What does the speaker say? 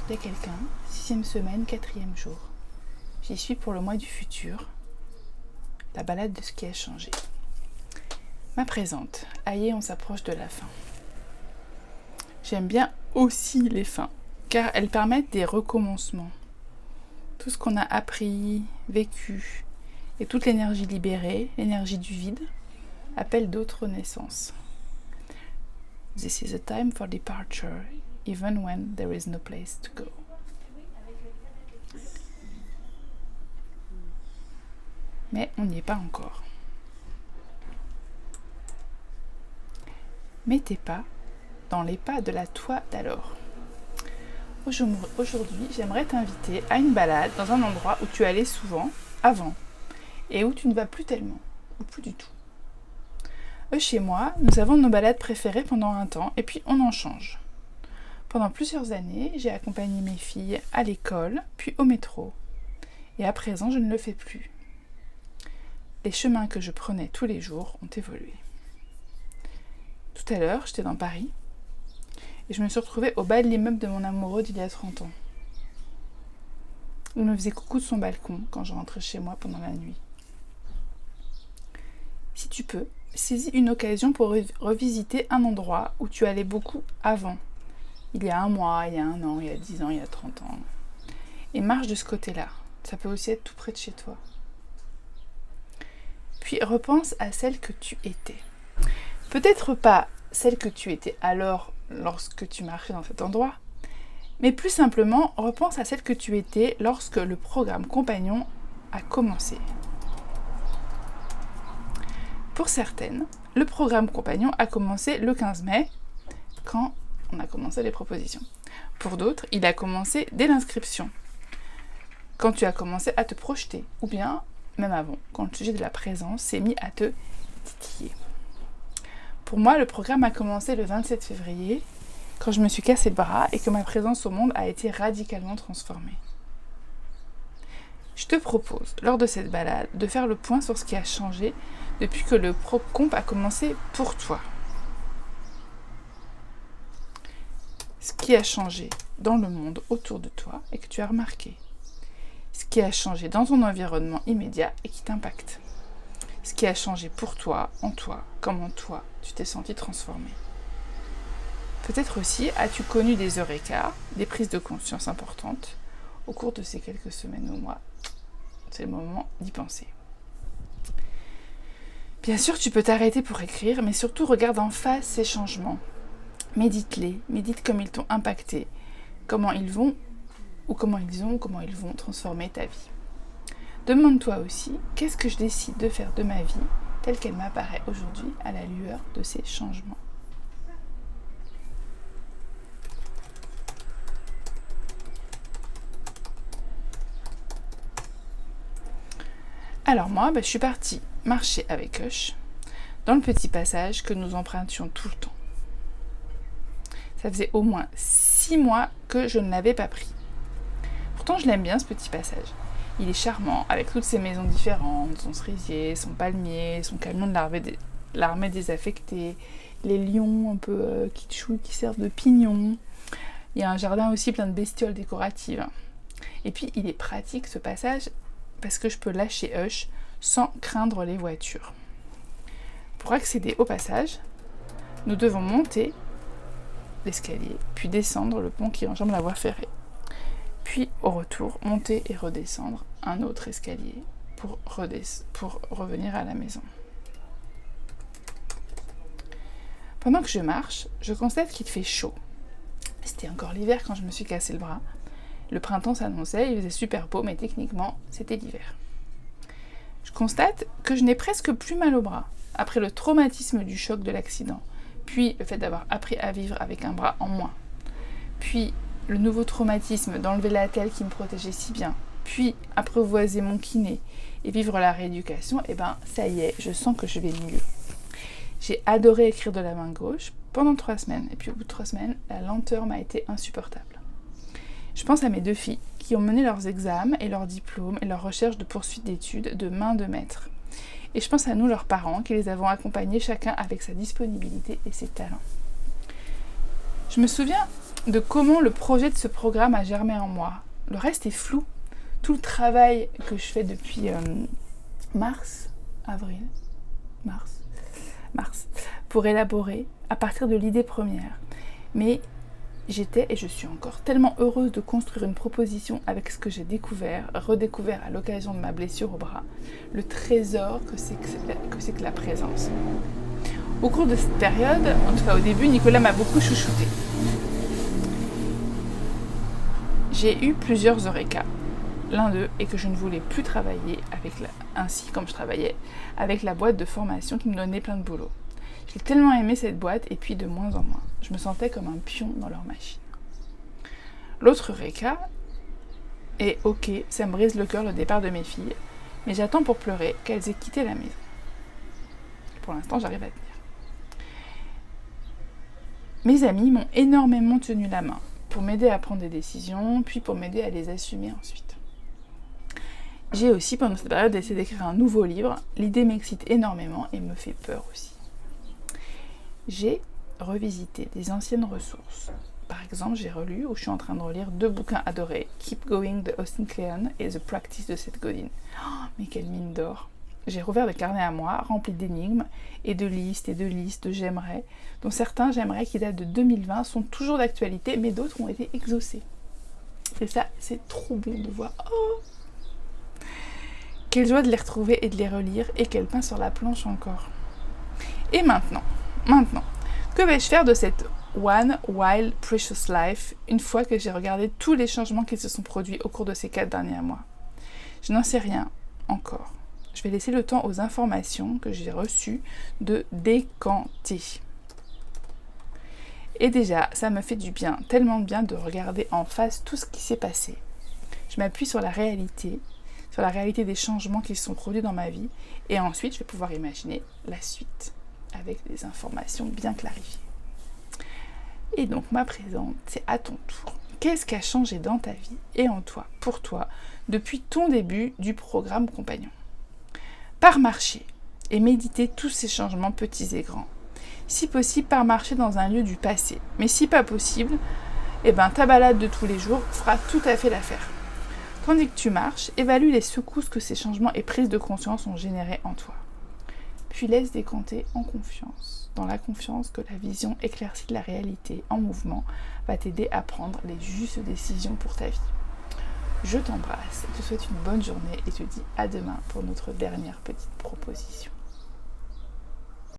Il y a quelqu'un, 6e semaine, 4e jour. J'y suis pour le mois du futur. La balade de ce qui a changé. Ma présente. Aïe, on s'approche de la fin. J'aime bien aussi les fins, car elles permettent des recommencements. Tout ce qu'on a appris, vécu, et toute l'énergie libérée, l'énergie du vide, appelle d'autres naissances. This is a time for departure, even when there is no place to go. Mais on n'y est pas encore. Mets tes pas dans les pas de la toi d'alors. Aujourd'hui, j'aimerais t'inviter à une balade dans un endroit où tu allais souvent, avant, et où tu ne vas plus tellement, ou plus du tout. Chez moi, nous avons nos balades préférées pendant un temps, et puis on en change. Pendant plusieurs années, j'ai accompagné mes filles à l'école, puis au métro. Et à présent, je ne le fais plus. Les chemins que je prenais tous les jours ont évolué. Tout à l'heure, j'étais dans Paris, et je me suis retrouvée au bas de l'immeuble de mon amoureux d'il y a 30 ans. Il me faisait coucou de son balcon quand je rentrais chez moi pendant la nuit. Si tu peux, saisis une occasion pour revisiter un endroit où tu allais beaucoup avant. Il y a un mois, il y a un an, il y a 10 ans, il y a 30 ans. Et marche de ce côté-là. Ça peut aussi être tout près de chez toi. Puis repense à celle que tu étais. Peut-être pas celle que tu étais alors lorsque tu marchais dans cet endroit, mais plus simplement, repense à celle que tu étais lorsque le programme Compagnon a commencé. Pour certaines, le programme Compagnon a commencé le 15 mai, quand on a commencé les propositions. Pour d'autres, il a commencé dès l'inscription, quand tu as commencé à te projeter, ou bien, même avant, quand le sujet de la présence s'est mis à te titiller. Pour moi, le programme a commencé le 27 février, quand je me suis cassé le bras et que ma présence au monde a été radicalement transformée. Je te propose, lors de cette balade, de faire le point sur ce qui a changé depuis que le Pro-Comp a commencé pour toi. Ce qui a changé dans le monde autour de toi et que tu as remarqué. Ce qui a changé dans ton environnement immédiat et qui t'impacte. Ce qui a changé pour toi, en toi, comment toi, tu t'es senti transformé. Peut-être aussi as-tu connu des eureka, des prises de conscience importantes au cours de ces quelques semaines ou mois. C'est le moment d'y penser. Bien sûr, tu peux t'arrêter pour écrire, mais surtout regarde en face ces changements. Médite-les, médite comme ils t'ont impacté, comment ils vont transformer ta vie. Demande-toi aussi, qu'est-ce que je décide de faire de ma vie telle qu'elle m'apparaît aujourd'hui à la lueur de ces changements. Alors moi, je suis partie marcher avec Hush dans le petit passage que nous empruntions tout le temps. Ça faisait au moins 6 mois que je ne l'avais pas pris. Pourtant, je l'aime bien ce petit passage. Il est charmant, avec toutes ses maisons différentes, son cerisier, son palmier, son camion de l'armée désaffectée, les lions un peu kitschou qui servent de pignons. Il y a un jardin aussi plein de bestioles décoratives. Et puis, il est pratique ce passage parce que je peux lâcher Hush sans craindre les voitures. Pour accéder au passage, nous devons monter l'escalier, puis descendre le pont qui enjambe la voie ferrée. Puis, au retour, monter et redescendre un autre escalier pour revenir à la maison. Pendant que je marche, je constate qu'il fait chaud. C'était encore l'hiver quand je me suis cassé le bras. Le printemps s'annonçait, il faisait super beau, mais techniquement, c'était l'hiver. Je constate que je n'ai presque plus mal au bras, après le traumatisme du choc de l'accident, puis le fait d'avoir appris à vivre avec un bras en moins, puis le nouveau traumatisme d'enlever la telle qui me protégeait si bien, puis apprivoiser mon kiné et vivre la rééducation, ça y est, je sens que je vais mieux. J'ai adoré écrire de la main gauche pendant 3 semaines, et puis au bout de 3 semaines, la lenteur m'a été insupportable. Je pense à mes 2 filles qui ont mené leurs examens et leurs diplômes et leurs recherches de poursuite d'études de main de maître. Et je pense à nous, leurs parents, qui les avons accompagnés chacun avec sa disponibilité et ses talents. Je me souviens de comment le projet de ce programme a germé en moi. Le reste est flou. Tout le travail que je fais depuis mars, pour élaborer à partir de l'idée première. Mais j'étais et je suis encore tellement heureuse de construire une proposition avec ce que j'ai redécouvert à l'occasion de ma blessure au bras, le trésor que c'est que la présence. Au cours de cette période, en tout cas au début, Nicolas m'a beaucoup chouchouté. J'ai eu plusieurs eureka. L'un d'eux est que je ne voulais plus travailler ainsi comme je travaillais avec la boîte de formation qui me donnait plein de boulot. J'ai tellement aimé cette boîte et puis de moins en moins. Je me sentais comme un pion dans leur machine. L'autre eureka est ok, ça me brise le cœur le départ de mes filles, mais j'attends pour pleurer qu'elles aient quitté la maison. Pour l'instant, j'arrive à tenir. Mes amis m'ont énormément tenu la main pour m'aider à prendre des décisions, puis pour m'aider à les assumer ensuite. J'ai aussi, pendant cette période, essayé d'écrire un nouveau livre. L'idée m'excite énormément et me fait peur aussi. J'ai revisité des anciennes ressources. Par exemple, j'ai relu, ou je suis en train de relire, 2 bouquins adorés, Keep Going de Austin Kleon et The Practice de Seth Godin. Oh, mais quelle mine d'or! J'ai rouvert des carnets à moi, remplis d'énigmes et de listes de j'aimerais, dont certains j'aimerais qui datent de 2020 sont toujours d'actualité, mais d'autres ont été exaucés. Et ça, c'est trop bon de voir. Oh! Quelle joie de les retrouver et de les relire, et quel pain sur la planche encore. Et maintenant, que vais-je faire de cette One Wild Precious Life une fois que j'ai regardé tous les changements qui se sont produits au cours de ces 4 derniers mois? Je n'en sais rien encore. Je vais laisser le temps aux informations que j'ai reçues de décanter. Et déjà, ça me fait du bien, tellement de bien de regarder en face tout ce qui s'est passé. Je m'appuie sur la réalité des changements qui se sont produits dans ma vie, et ensuite je vais pouvoir imaginer la suite avec des informations bien clarifiées. Et donc ma présente, c'est à ton tour. Qu'est-ce qui a changé dans ta vie et en toi, pour toi, depuis ton début du programme Compagnon? Par marcher et méditer tous ces changements petits et grands. Si possible, par marcher dans un lieu du passé. Mais si pas possible, ta balade de tous les jours fera tout à fait l'affaire. Tandis que tu marches, évalue les secousses que ces changements et prises de conscience ont générées en toi. Puis laisse décanter en confiance, dans la confiance que la vision éclaircie de la réalité en mouvement va t'aider à prendre les justes décisions pour ta vie. Je t'embrasse, te souhaite une bonne journée et te dis à demain pour notre dernière petite proposition.